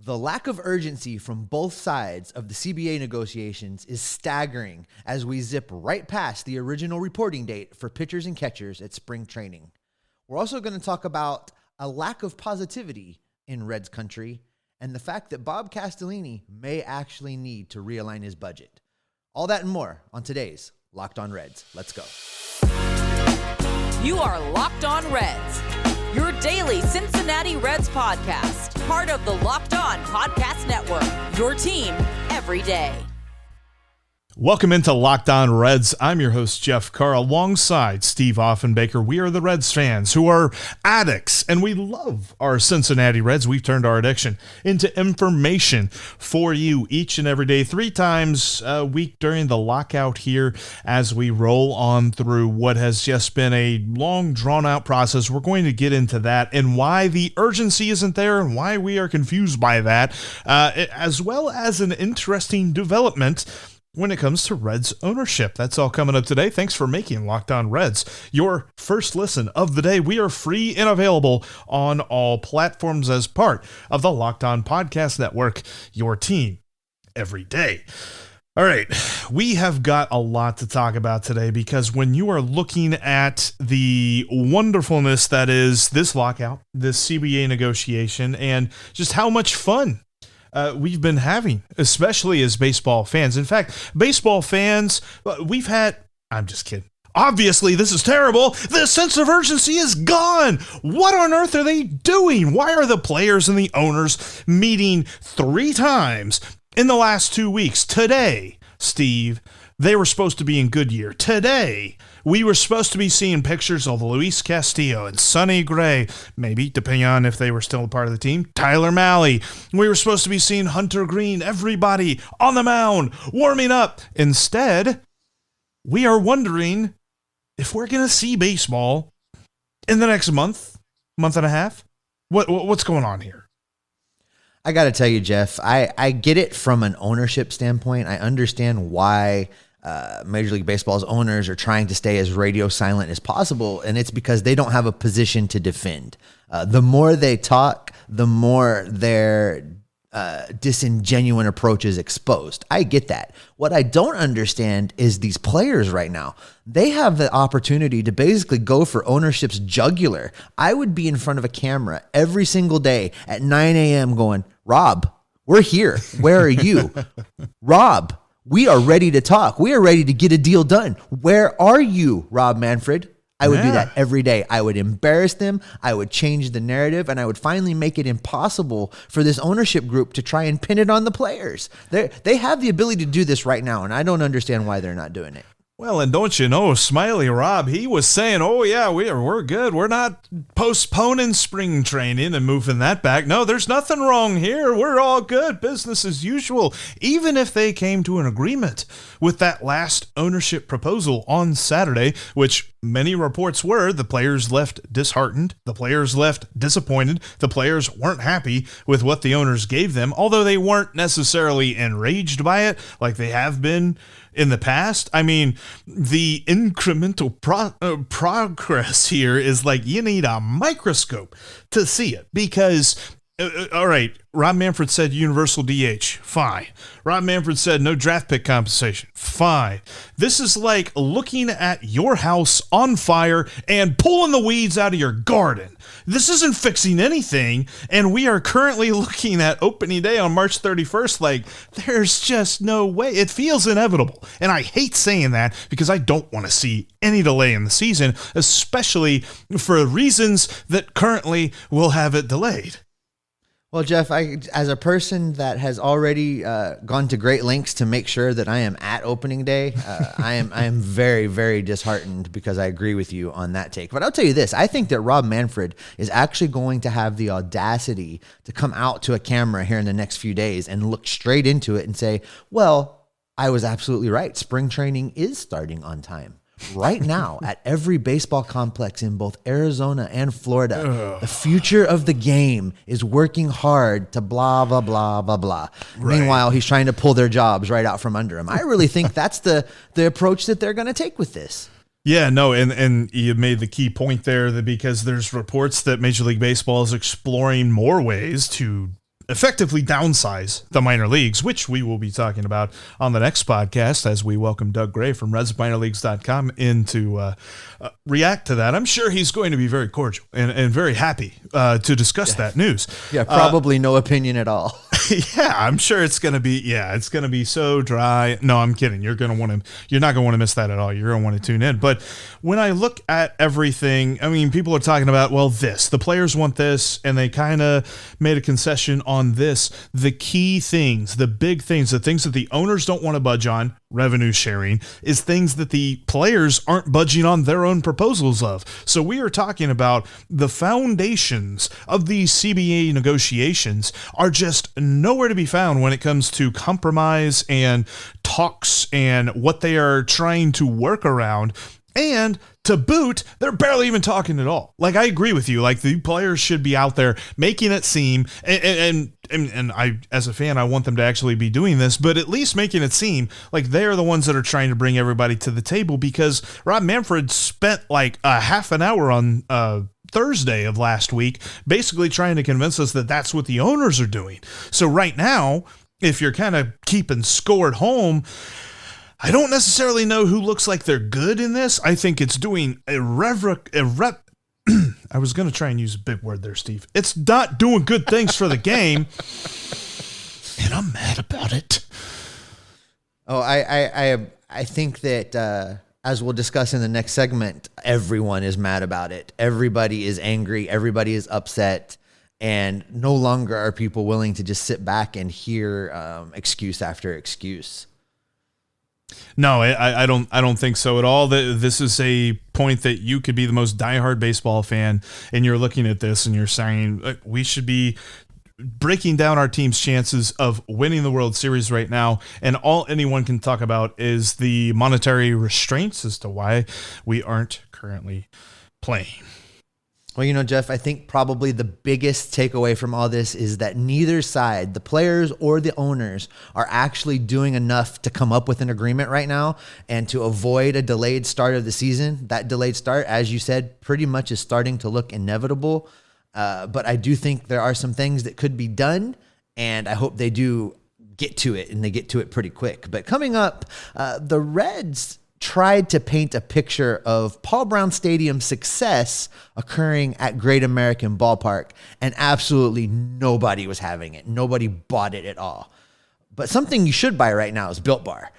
The lack of urgency from both sides of the CBA negotiations is staggering as we zip right past the original reporting date for pitchers and catchers at spring training. We're also going to talk about a lack of positivity in Reds country and the fact that Bob Castellini may actually need to realign his budget. All that and more on today's Locked On Reds. Let's go. You are Locked On Reds, your daily Cincinnati Reds podcast. Part of the Locked On Podcast Network, your team every day. Welcome into Locked On Reds. I'm your host, Jeff Carr, alongside Steve Offenbaker. We are the Reds fans who are addicts, and we love our Cincinnati Reds. We've turned our addiction into information for you each and every day, 3 times a week during the lockout here as we roll on through what has just been a long, drawn-out process. We're going to get into that and why the urgency isn't there and why we are confused by that, as well as an interesting development when it comes to Reds ownership. That's all coming up today. Thanks for making Locked On Reds your first listen of the day. We are free and available on all platforms as part of the Locked On Podcast Network, your team every day. All right, we have got a lot to talk about today because when you are looking at the wonderfulness that is this lockout, this CBA negotiation, and just how much fun we've been having, especially as baseball fans. In fact, baseball fans, we've had, I'm just kidding. Obviously, this is terrible. The sense of urgency is gone. What on earth are they doing? Why are the players and the owners meeting 3 times in the last 2 weeks? Today, Steve, they were supposed to be in Goodyear. Today, we were supposed to be seeing pictures of Luis Castillo and Sonny Gray, maybe, depending on if they were still a part of the team, Tyler Mahle. We were supposed to be seeing Hunter Green, everybody on the mound, warming up. Instead, we are wondering if we're going to see baseball in the next month and a half. What's going on here? I got to tell you, Jeff, I get it from an ownership standpoint. I understand why Major League Baseball's owners are trying to stay as radio silent as possible, and it's because they don't have a position to defend. The more they talk, the more their disingenuine approach is exposed. I get that. What I don't understand is these players right now. They have the opportunity to basically go for ownership's jugular. I would be in front of a camera every single day at 9 a.m. going, Rob, we're here. Where are you? Rob, we are ready to talk. We are ready to get a deal done. Where are you, Rob Manfred? I would do that every day. I would embarrass them. I would change the narrative, and I would finally make it impossible for this ownership group to try and pin it on the players. They have the ability to do this right now, and I don't understand why they're not doing it. Well, and don't you know, Smiley Rob, he was saying, oh, yeah, we're good. We're not postponing spring training and moving that back. No, there's nothing wrong here. We're all good. Business as usual. Even if they came to an agreement with that last ownership proposal on Saturday, which many reports were, the players left disheartened. The players left disappointed. The players weren't happy with what the owners gave them, although they weren't necessarily enraged by it like they have been in the past. I mean, the incremental progress here is like you need a microscope to see it because, all right, Rob Manfred said universal DH. Fine. Rob Manfred said no draft pick compensation. Fine. This is like looking at your house on fire and pulling the weeds out of your garden. This isn't fixing anything, and we are currently looking at opening day on March 31st like there's just no way. It feels inevitable, and I hate saying that because I don't want to see any delay in the season, especially for reasons that currently will have it delayed. Well, Jeff, as a person that has already gone to great lengths to make sure that I am at opening day, I am very, very disheartened because I agree with you on that take. But I'll tell you this, I think that Rob Manfred is actually going to have the audacity to come out to a camera here in the next few days and look straight into it and say, well, I was absolutely right. Spring training is starting on time. Right now, at every baseball complex in both Arizona and Florida, the future of the game is working hard to blah, blah, blah, blah, blah. Right. Meanwhile, he's trying to pull their jobs right out from under him. I really think that's the approach that they're going to take with this. Yeah, no, and you made the key point there that because there's reports that Major League Baseball is exploring more ways to effectively downsize the minor leagues, which we will be talking about on the next podcast as we welcome Doug Gray from RedsMinorLeagues.com in to react to that. I'm sure he's going to be very cordial and very happy to discuss that news. Yeah, probably no opinion at all. Yeah, I'm sure it's going to be so dry. No, I'm kidding. You're not going to want to miss that at all. You're going to want to tune in. But when I look at everything, I mean, people are talking about, well, the players want this, and they kind of made a concession on this. The key things, the big things, the things that the owners don't want to budge on, revenue sharing, is things that the players aren't budging on their own proposals of. So we are talking about the foundations of these CBA negotiations are just nowhere to be found when it comes to compromise and talks and what they are trying to work around. And to boot, they're barely even talking at all. Like, I agree with you. Like, the players should be out there making it seem, and I, as a fan, I want them to actually be doing this, but at least making it seem like they're the ones that are trying to bring everybody to the table, because Rob Manfred spent like a half an hour on Thursday of last week basically trying to convince us that that's what the owners are doing. So right now, if you're kind of keeping score at home, I don't necessarily know who looks like they're good in this. I think it's doing I was going to try and use a big word there, Steve. It's not doing good things for the game, and I'm mad about it. Oh, I think that as we'll discuss in the next segment, everyone is mad about it. Everybody is angry. Everybody is upset. And no longer are people willing to just sit back and hear excuse after excuse. No, I don't think so at all. This is a point that you could be the most diehard baseball fan, and you're looking at this and you're saying we should be breaking down our team's chances of winning the World Series right now. And all anyone can talk about is the monetary restraints as to why we aren't currently playing. Well, Jeff, I think probably the biggest takeaway from all this is that neither side, the players or the owners, are actually doing enough to come up with an agreement right now and to avoid a delayed start of the season. That delayed start, as you said, pretty much is starting to look inevitable. But I do think there are some things that could be done, and I hope they do get to it, and they get to it pretty quick. But coming up, the Reds tried to paint a picture of Paul Brown Stadium's success occurring at Great American Ballpark, and absolutely nobody was having it. Nobody bought it at all. But something you should buy right now is Built Bar.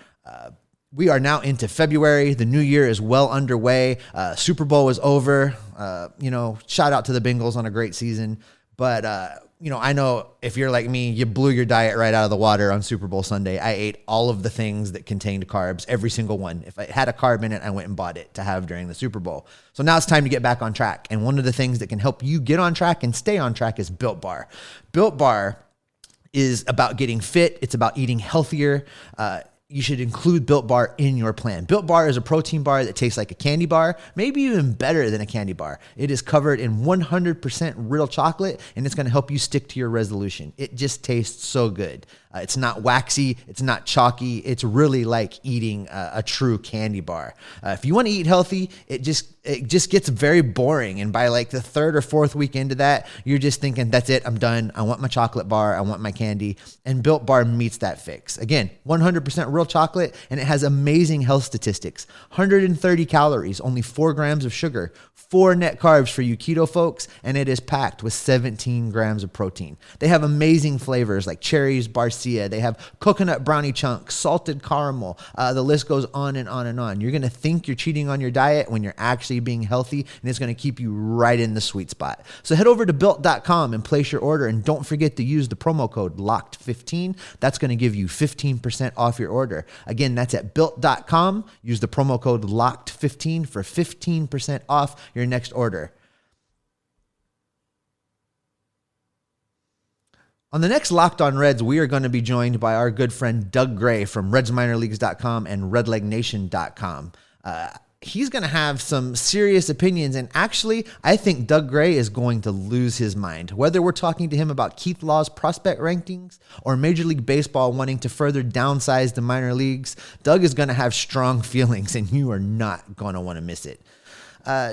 We are now into February. The new year is well underway. Super Bowl is over. Shout out to the Bengals on a great season. But, I know if you're like me, you blew your diet right out of the water on Super Bowl Sunday. I ate all of the things that contained carbs, every single one. If it had a carb in it, I went and bought it to have during the Super Bowl. So now it's time to get back on track. And one of the things that can help you get on track and stay on track is Built Bar. Built Bar is about getting fit. It's about eating healthier. You should include Built Bar in your plan. Built Bar is a protein bar that tastes like a candy bar, maybe even better than a candy bar. It is covered in 100% real chocolate, and it's going to help you stick to your resolution. It just tastes so good. It's not waxy. It's not chalky. It's really like eating a true candy bar. If you want to eat healthy, it just gets very boring. And by like the third or fourth week into that, you're just thinking, that's it. I'm done. I want my chocolate bar. I want my candy. And Built Bar meets that fix. Again, 100% real chocolate, and it has amazing health statistics. 130 calories, only 4 grams of sugar, 4 net carbs for you keto folks, and it is packed with 17 grams of protein. They have amazing flavors like cherries, barcia. They have coconut brownie chunks, salted caramel. The list goes on and on and on. You're going to think you're cheating on your diet when you're actually being healthy, and it's going to keep you right in the sweet spot. So head over to Built.com and place your order, and don't forget to use the promo code LOCKED15. That's going to give you 15% off your order. Again, that's at Built.com. Use the promo code LOCKED15 for 15% off your next order. On the next Locked On Reds, we are going to be joined by our good friend Doug Gray from RedsMinorLeagues.com and RedLegNation.com. He's going to have some serious opinions, and actually, I think Doug Gray is going to lose his mind. Whether we're talking to him about Keith Law's prospect rankings or Major League Baseball wanting to further downsize the minor leagues, Doug is going to have strong feelings, and you are not going to want to miss it.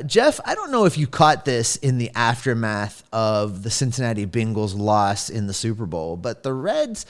Jeff, I don't know if you caught this in the aftermath of the Cincinnati Bengals loss in the Super Bowl, but the Reds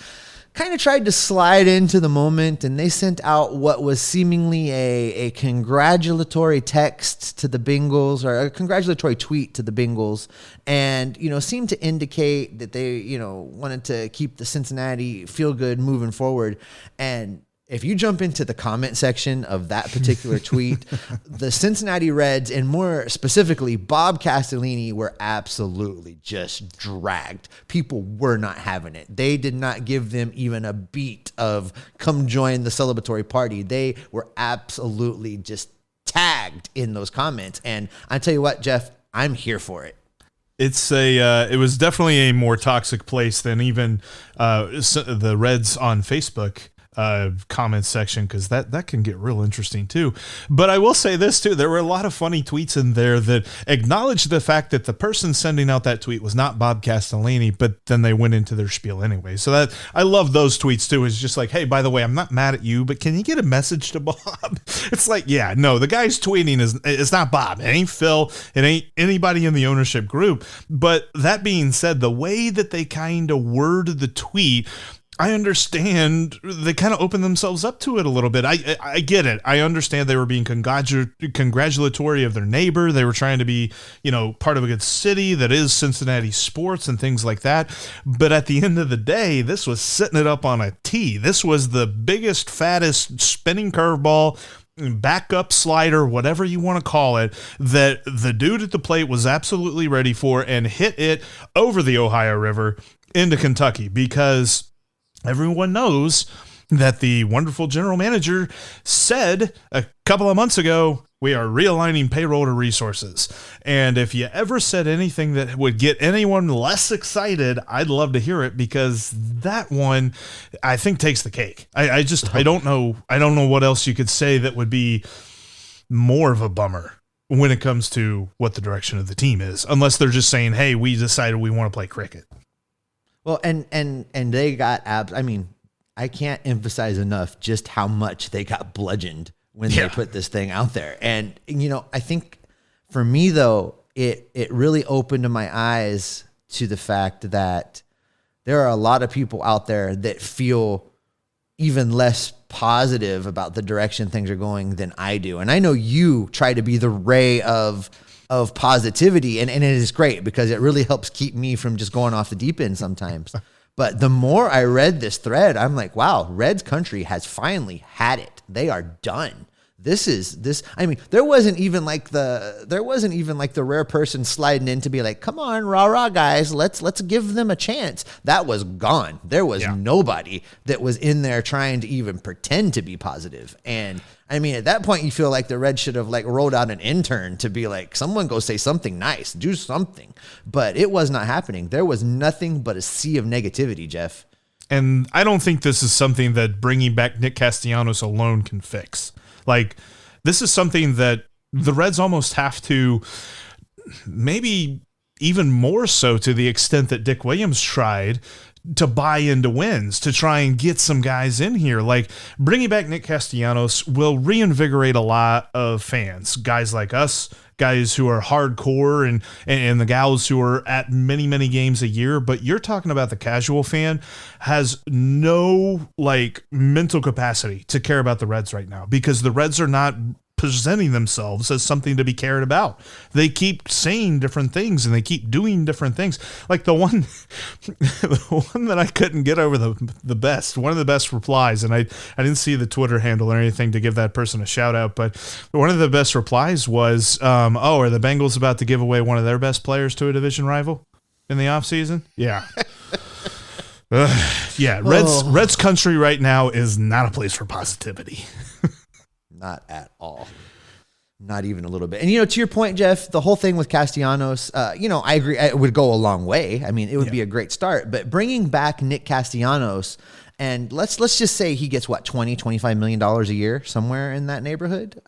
kind of tried to slide into the moment, and they sent out what was seemingly a congratulatory text to the Bengals, or a congratulatory tweet to the Bengals, and, seemed to indicate that they, wanted to keep the Cincinnati feel good moving forward. And if you jump into the comment section of that particular tweet, the Cincinnati Reds, and more specifically Bob Castellini, were absolutely just dragged. People were not having it. They did not give them even a beat of come join the celebratory party. They were absolutely just tagged in those comments. And I tell you what, Jeff, I'm here for it. It was definitely a more toxic place than even the Reds on Facebook comment section, because that can get real interesting too. But I will say this too, there were a lot of funny tweets in there that acknowledged the fact that the person sending out that tweet was not Bob Castellini, but then they went into their spiel anyway. So that, I love those tweets too. It's just like, hey, by the way, I'm not mad at you, but can you get a message to Bob? It's like, yeah, no, the guy's tweeting it's not Bob. It ain't Phil. It ain't anybody in the ownership group. But that being said, the way that they kind of worded the tweet, I understand they kind of opened themselves up to it a little bit. I get it. I understand they were being congratulatory of their neighbor. They were trying to be, part of a good city that is Cincinnati sports and things like that. But at the end of the day, this was setting it up on a tee. This was the biggest, fattest spinning curveball, backup slider, whatever you want to call it, that the dude at the plate was absolutely ready for, and hit it over the Ohio River into Kentucky, because everyone knows that the wonderful general manager said a couple of months ago, we are realigning payroll to resources. And if you ever said anything that would get anyone less excited, I'd love to hear it, because that one, I think, takes the cake. I don't know what else you could say that would be more of a bummer when it comes to what the direction of the team is, unless they're just saying, hey, we decided we want to play cricket. Well, and they got abs. I mean, I can't emphasize enough just how much they got bludgeoned when they put this thing out there. And, I think for me, though, it really opened my eyes to the fact that there are a lot of people out there that feel even less positive about the direction things are going than I do. And I know you try to be the ray of positivity, and it is great, because it really helps keep me from just going off the deep end sometimes. But the more I read this thread, I'm like, wow, Reds country has finally had it. They are done. I mean, there wasn't even like the rare person sliding in to be like, come on, rah, guys, let's give them a chance. That was gone. There was nobody that was in there trying to even pretend to be positive. And I mean, at that point, you feel like the Reds should have rolled out an intern to be like, someone go say something nice, do something. But it was not happening. There was nothing but a sea of negativity, Jeff. And I don't think this is something that bringing back Nick Castellanos alone can fix. This is something that the Reds almost have to, maybe even more so to the extent that Dick Williams tried, to buy into wins, to try and get some guys in here. Bringing back Nick Castellanos will reinvigorate a lot of fans, guys like us, guys who are hardcore, and the gals who are at many, many games a year. But you're talking about the casual fan has no mental capacity to care about the Reds right now, because the Reds are not presenting themselves as something to be cared about. They keep saying different things, and they keep doing different things. The one that I couldn't get over the best, one of the best replies, and I didn't see the Twitter handle or anything to give that person a shout out, but one of the best replies was, are the Bengals about to give away one of their best players to a division rival in the offseason? Yeah. Reds country right now is not a place for positivity. Not at all. Not even a little bit. And, to your point, Jeff, the whole thing with Castellanos, I agree. It would go a long way. I mean, it would be a great start. But bringing back Nick Castellanos, and let's just say he gets, $20, $25 million a year, somewhere in that neighborhood.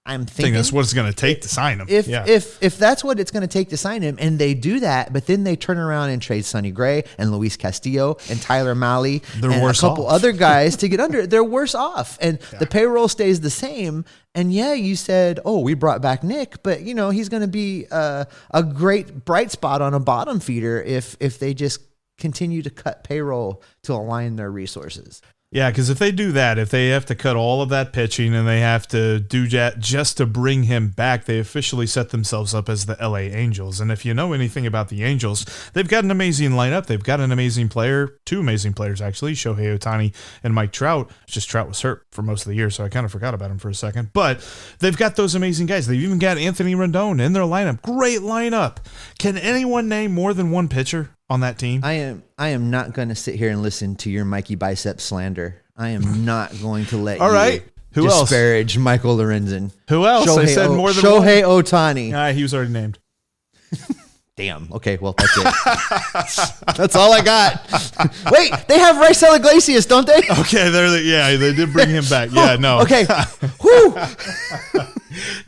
I'm I think thinking that's what it's going to take to sign him. If that's what it's going to take to sign him, and they do that, but then they turn around and trade Sonny Gray and Luis Castillo and Tyler Mahle and a couple other guys to get under it, they're worse off. And the payroll stays the same. And you said, oh, we brought back Nick, but he's going to be a great bright spot on a bottom feeder if they just continue to cut payroll to align their resources. Yeah, because if they do that, if they have to cut all of that pitching and they have to do that just to bring him back, they officially set themselves up as the LA Angels. And if you know anything about the Angels, they've got an amazing lineup. They've got an amazing player, two amazing players, actually, Shohei Ohtani and Mike Trout. It's just Trout was hurt for most of the year, so I kind of forgot about him for a second. But they've got those amazing guys. They've even got Anthony Rendon in their lineup. Great lineup. Can anyone name more than one pitcher on that team? I am not going to sit here and listen to your Mikey Bicep slander. I am not going to let All right. Who disparage else? Michael Lorenzen. Who else? I said more than Shohei Ohtani. He was already named. Damn. Okay, well, that's it. That's all I got. Wait, they have Raisel Iglesias, don't they? Okay, they did bring him back. Yeah, no. Okay. Whew.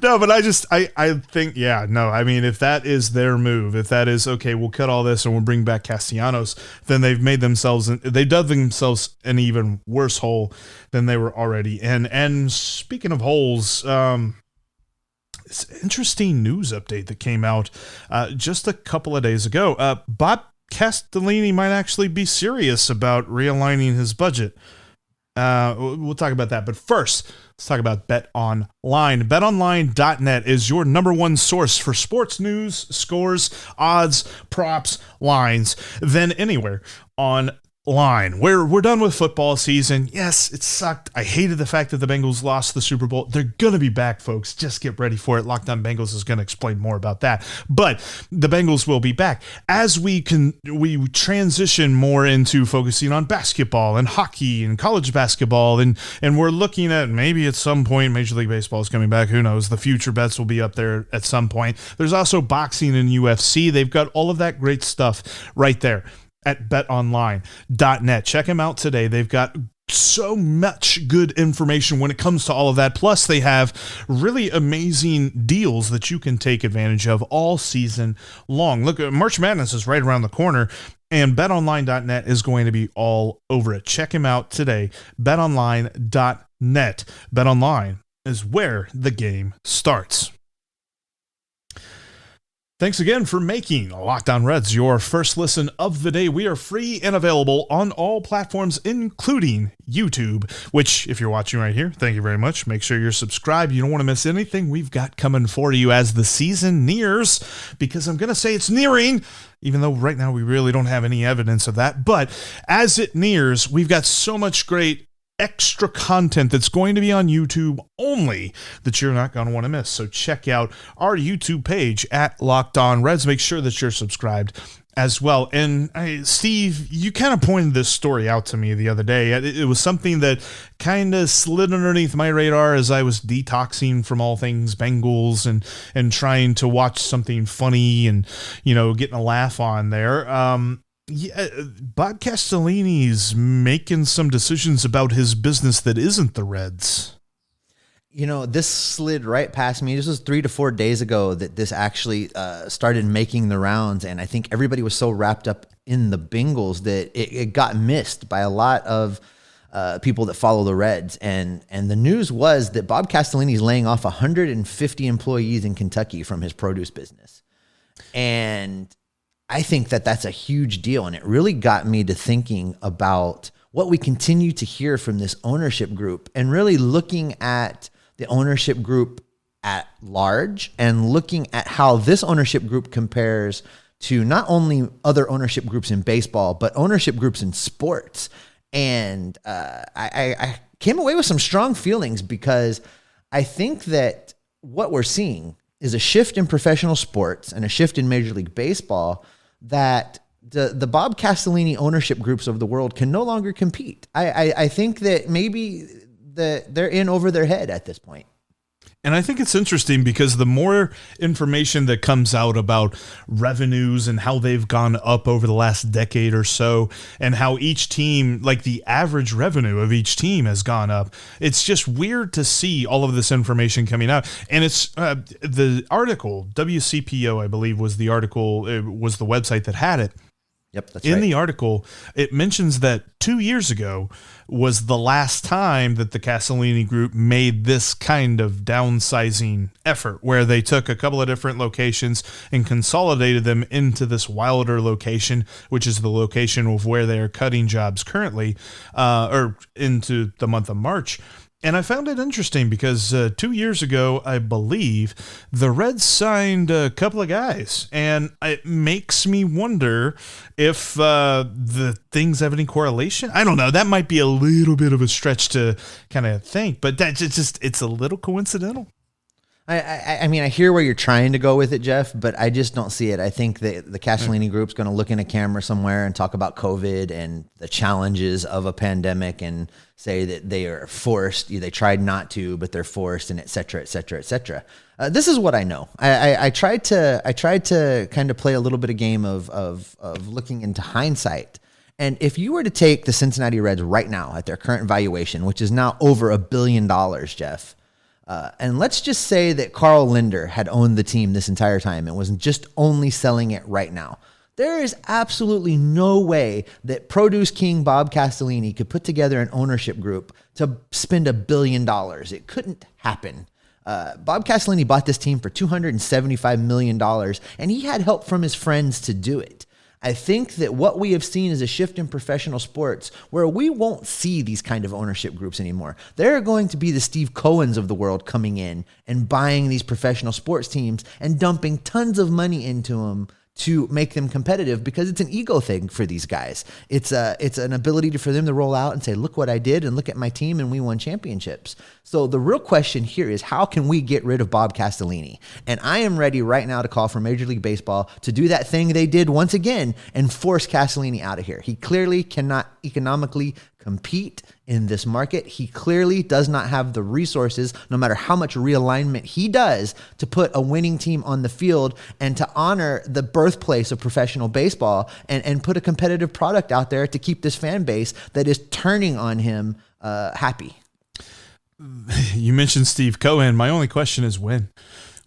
No, but I think, I mean, if that is their move, if that is, okay, we'll cut all this and we'll bring back Castellanos, then they've dug themselves an even worse hole than they were already in. And speaking of holes, it's an interesting news update that came out just a couple of days ago. Bob Castellini might actually be serious about realigning his budget. We'll talk about that. But first, let's talk about BetOnline. BetOnline.net is your number one source for sports news, scores, odds, props, lines, than anywhere online. We're done with football season. Yes, it sucked. I hated the fact that the Bengals lost the Super Bowl. They're going to be back, folks. Just get ready for it. Locked On Bengals is going to explain more about that. But the Bengals will be back. As we transition more into focusing on basketball and hockey and college basketball, and we're looking at maybe at some point Major League Baseball is coming back. Who knows? The future bets will be up there at some point. There's also boxing and UFC. They've got all of that great stuff right there at betonline.net. Check them out today. They've got so much good information when it comes to all of that. Plus, they have really amazing deals that you can take advantage of all season long. Look, March Madness is right around the corner, and betonline.net is going to be all over it. Check him out today. betonline.net. BetOnline is where the game starts. Thanks again for making Locked On Reds your first listen of the day. We are free and available on all platforms, including YouTube, which, if you're watching right here, thank you very much. Make sure you're subscribed. You don't want to miss anything we've got coming for you as the season nears, because I'm going to say it's nearing, even though right now we really don't have any evidence of that. But as it nears, we've got so much great extra content that's going to be on YouTube only that you're not going to want to miss. So check out our YouTube page at Locked On Reds. Make sure that you're subscribed as well. And Steve, you kind of pointed this story out to me the other day. It was something that kind of slid underneath my radar as I was detoxing from all things Bengals and trying to watch something funny and, getting a laugh on there. Bob Castellini's making some decisions about his business that isn't the Reds. This slid right past me. This was 3 to 4 days ago that this actually started making the rounds, and I think everybody was so wrapped up in the Bengals that it got missed by a lot of people that follow the Reds. And the news was that Bob Castellini is laying off 150 employees in Kentucky from his produce business. And I think that that's a huge deal. And it really got me to thinking about what we continue to hear from this ownership group, and really looking at the ownership group at large and looking at how this ownership group compares to not only other ownership groups in baseball, but ownership groups in sports. And I came away with some strong feelings, because I think that what we're seeing is a shift in professional sports and a shift in Major League Baseball, that the Bob Castellini ownership groups of the world can no longer compete. I think that maybe they're in over their head at this point. And I think it's interesting because the more information that comes out about revenues and how they've gone up over the last decade or so, and how each team, like the average revenue of each team has gone up, it's just weird to see all of this information coming out. And it's the article, WCPO, I believe, was the article, it was the website that had it. Yep, that's in right. the article, it mentions that 2 years ago was the last time that the Castellini group made this kind of downsizing effort, where they took a couple of different locations and consolidated them into this Wilder location, which is the location of where they are cutting jobs currently, or into the month of March. And I found it interesting because 2 years ago, I believe, the Reds signed a couple of guys. And it makes me wonder if the things have any correlation. I don't know. That might be a little bit of a stretch to kind of think, but it's a little coincidental. I mean, I hear where you're trying to go with it, Jeff, but I just don't see it. I think that the Castellini group's going to look in a camera somewhere and talk about COVID and the challenges of a pandemic and say that they are forced. They tried not to, but they're forced, and et cetera, et cetera, et cetera. This is what I know. I tried to kind of play a little bit of game of looking into hindsight. And if you were to take the Cincinnati Reds right now at their current valuation, which is now over $1 billion, Jeff, and let's just say that Carl Linder had owned the team this entire time and wasn't just only selling it right now. There is absolutely no way that Produce King Bob Castellini could put together an ownership group to spend $1 billion. It couldn't happen. Bob Castellini bought this team for $275 million, and he had help from his friends to do it. I think that what we have seen is a shift in professional sports where we won't see these kind of ownership groups anymore. There are going to be the Steve Cohens of the world coming in and buying these professional sports teams and dumping tons of money into them to make them competitive, because it's an ego thing for these guys. It's an ability for them to roll out and say, look what I did, and look at my team, and we won championships. So the real question here is, how can we get rid of Bob Castellini? And I am ready right now to call for Major League Baseball to do that thing they did once again and force Castellini out of here. He clearly cannot economically compete in this market. He clearly does not have the resources, no matter how much realignment he does, to put a winning team on the field and to honor the birthplace of professional baseball and put a competitive product out there to keep this fan base that is turning on him happy. You mentioned Steve Cohen. My only question is when?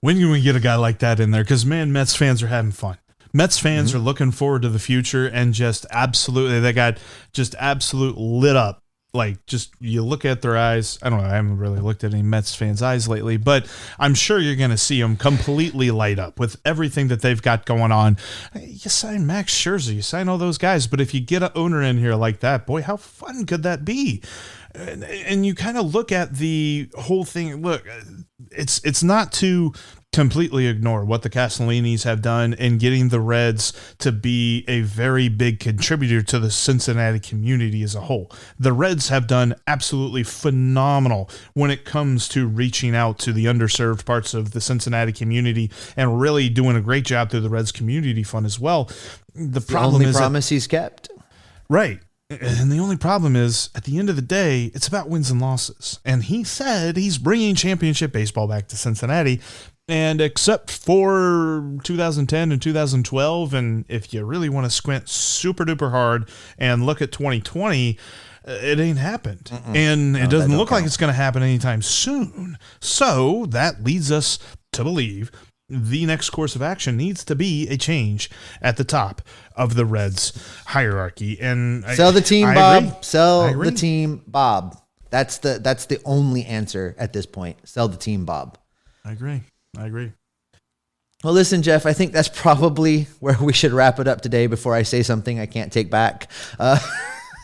When can we get a guy like that in there? Because, man, Mets fans are having fun. Mets fans are looking forward to the future, and just absolutely, they got just absolute lit up. Like, just you look at their eyes. I don't know. I haven't really looked at any Mets fans' eyes lately, but I'm sure you're going to see them completely light up with everything that they've got going on. You sign Max Scherzer, you sign all those guys, but if you get an owner in here like that, boy, how fun could that be? And you kind of look at the whole thing. Look, it's not to completely ignore what the Castellinis have done in getting the Reds to be a very big contributor to the Cincinnati community as a whole. The Reds have done absolutely phenomenal when it comes to reaching out to the underserved parts of the Cincinnati community and really doing a great job through the Reds Community Fund as well. The problem is promise he's kept. Right. And the only problem is, at the end of the day, it's about wins and losses. And he said he's bringing championship baseball back to Cincinnati. And except for 2010 and 2012, and if you really want to squint super duper hard and look at 2020, it ain't happened. And it doesn't look like it's going to happen anytime soon. So that leads us to believe the next course of action needs to be a change at the top of the Reds hierarchy. And sell the team, Bob. Agree. Sell the team, Bob. That's the only answer at this point. Sell the team, Bob. I agree. Well, listen, Jeff, I think that's probably where we should wrap it up today before I say something I can't take back.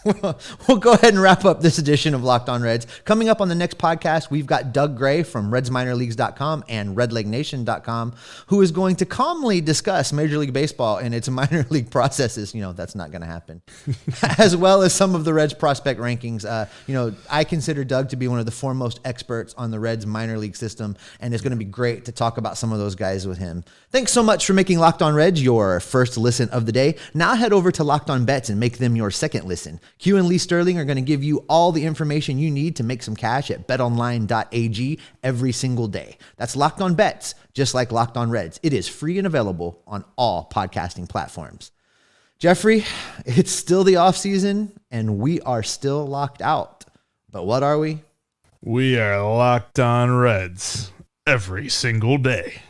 We'll go ahead and wrap up this edition of Locked On Reds. Coming up on the next podcast, we've got Doug Gray from RedsMinorLeagues.com and RedLegNation.com, who is going to calmly discuss Major League Baseball and its minor league processes. You know, that's not going to happen. As well as some of the Reds prospect rankings. I consider Doug to be one of the foremost experts on the Reds minor league system, and it's going to be great to talk about some of those guys with him. Thanks so much for making Locked On Reds your first listen of the day. Now head over to Locked On Bets and make them your second listen. Q and Lee Sterling are going to give you all the information you need to make some cash at betonline.ag every single day. That's Locked On Bets, just like Locked On Reds. It is free and available on all podcasting platforms. Jeffrey, it's still the offseason and we are still locked out. But what are we? We are Locked On Reds every single day.